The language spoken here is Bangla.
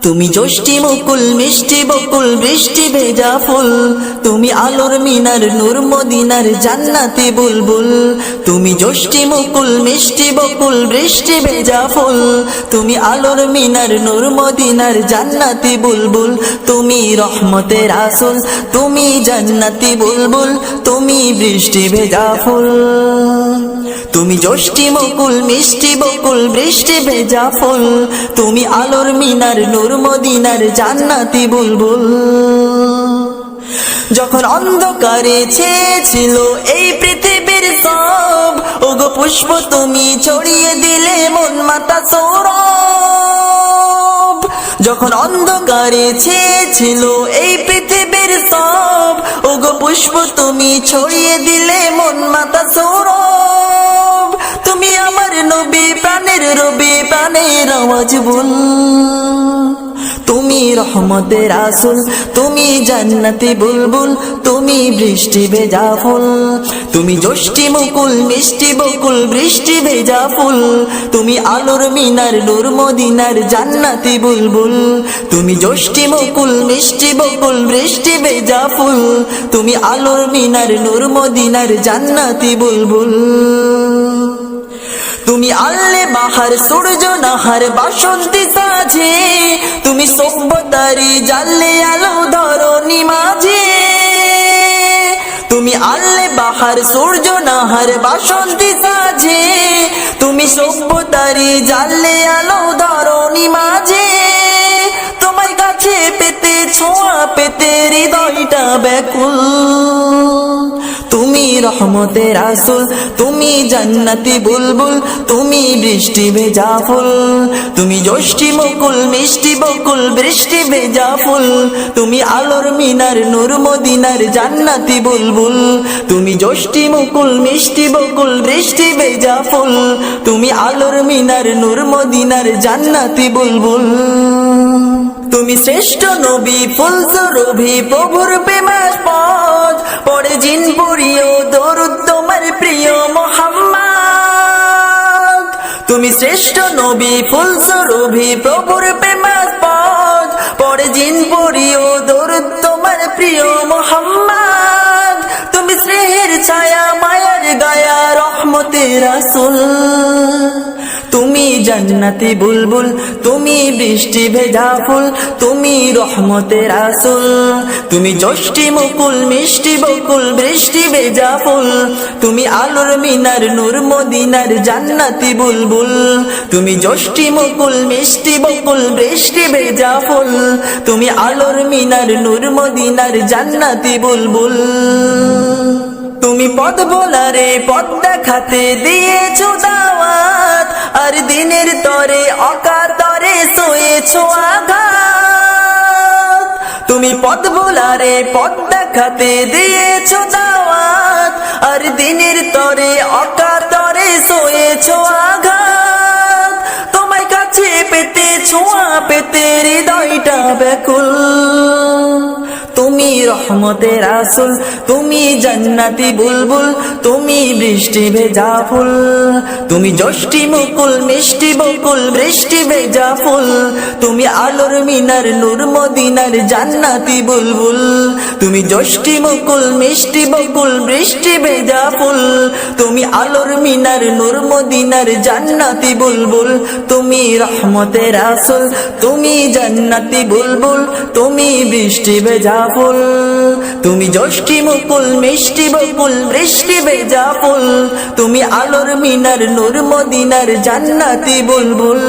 তুমি জ্যোষ্ঠী মুকুল মিষ্টি বকুল বৃষ্টি ভেজা ফুল, তুমি আলোর মিনার নূর মদিনার জান্নাতি বুলবুল। তুমি জ্যোষ্ঠী মুকুল মিষ্টি বকুল বৃষ্টি ভেজা ফুল, তুমি আলোর মিনার নূর মদিনার জান্নাতি বুলবুল। তুমি রহমতের আসল, তুমি জান্নাতি বুলবুল, তুমি বৃষ্টি ভেজা ফুল। তুমি জ্যোষ্ঠী মুকুল মিষ্টি বকুল বৃষ্টি ভেজা ফুল, তুমি আলোর মিনার নূর মদিনার জান্নাতি বুলবুল। যখন অন্ধকারে ছেয়েছিল এই পৃথিবীর সব, ওগো পুষ্প তুমি ছড়িয়ে দিলে মন মাতা সৌরভ। যখন অন্ধকারে ছেয়েছিল এই পৃথিবীর সব, ওগো পুষ্প তুমি ছড়িয়ে দিলে মন মাতা সৌরভ। তুমি আমার নবী প্রাণের রবি প্রাণের আওয়াজ বল, তুমি রহমতের আসল, তুমি জান্নাতি বুলবুল, তুমি বৃষ্টি ভেজা ফুল। তুমি জ্যোষ্ঠী মুকুল মিষ্টি বকুল বৃষ্টি ভেজা ফুল, তুমি আলোর মিনার নূর মদিনার জান্নাতি বুলবুল। তুমি জ্যোষ্ঠী মুকুল মিষ্টি বকুল বৃষ্টি ভেজা ফুল, তুমি আলোর মিনার নূর মদিনার জান্নাতি বুলবুল। তুমি আল্লে বাহার সূর্য নাহার বাসন্তী সাজে, তুমি সভ্যতারি জানলে আলো ধরণী মাঝে। তুমি আল্লে বাহার সূর্য নাহার বাসন্তী সাজে, তুমি সভ্যতারি জানলে আলো ধরণী মাঝে। তোমার কাছে পেতে ছোঁয়া পেতে হৃদয়টা ব্যাকুল, তুমি রহমতের আসল, তুমি জান্নাতি বুলবুল, তুমি বৃষ্টি ভেজা ফুল। তুমি জ্যোষ্ঠী মুকুল মিষ্টি বকুল বৃষ্টি ভেজা ফুল, তুমি আলোর মিনার নূর মদিনার জান্নাতি বুলবুল। তুমি জ্যোষ্ঠী মুকুল মিষ্টি বকুল বৃষ্টি ভেজা ফুল, তুমি আলোর মিনার নূর মদিনার জান্নাতি বুলবুল। তুমি শ্রেষ্ঠ নবী ফুল সুরভি প্রভুর প্রেমাস্পদ, পড়ে জিন পড়িও দরুদ তোমার প্রিয় মুহাম্মদ। তুমি শ্রেষ্ঠ নবী ফুল সুরভি প্রভুর প্রেমাস্পদ, পড়ে জিন পড়িও দরুদ তোমার প্রিয় মুহাম্মদ। তুমি স্নেহের ছায়া মায়ার গায়া রহমতের আসল, তুমি জান্নাতি বুলবুল, তুমি বৃষ্টি ভেজা ফুল, তুমি রহমতের আসল। তুমি জ্যোষ্ঠী মুকুল মিষ্টি বকুল বৃষ্টি ভেজা ফুল, তুমি আলোর মিনার নূর মদিনার জান্নাতি বুলবুল। তুমি জ্যোষ্ঠী মুকুল মিষ্টি বকুল বৃষ্টি ভেজা ফুল, তুমি আলোর মিনার নূর মদিনার জান্নাতি বুলবুল। তুমি পথ ভোলারে পথ দেখাতে দিয়েছো দাওয়াত, আর দিনের তরে অকাতরে সয়েছো আঘাত। তুমি পথ ভোলারে পথ দেখাতে দিয়েছো দাওয়াত, আর দিনের তরে অকাতরে সয়েছো আঘাত। তোমায় কাছে পেতে ছোঁয়া পেতে হৃদয়টা ব্যাকুল, তুমি রহমতের আসল, তুমি জান্নাতি বুলবুল, তুমি বৃষ্টি ভেজা ফুল। তুমি জ্যোষ্ঠী মুকুল মিষ্টি বকুল বৃষ্টি ভেজা ফুল, তুমি আলোর মিনার নূর মদিনার জান্নাতি বুলবুল। তুমি জ্যোষ্ঠী মুকুল মিষ্টি বকুল বৃষ্টি ভেজা ফুল, তুমি আলোর মিনার নূর মদিনার জান্নাতি বুলবুল। তুমি রহমতের আসল, তুমি জান্নাতি বুলবুল, তুমি বৃষ্টি ভেজা ফুল। তুমি জ্যোষ্ঠী মুকুল মিষ্টি বকুল বৃষ্টি ভেজা ফুল, তুমি আলোর মিনার নূর মদিনার জান্নাতি বুলবুল।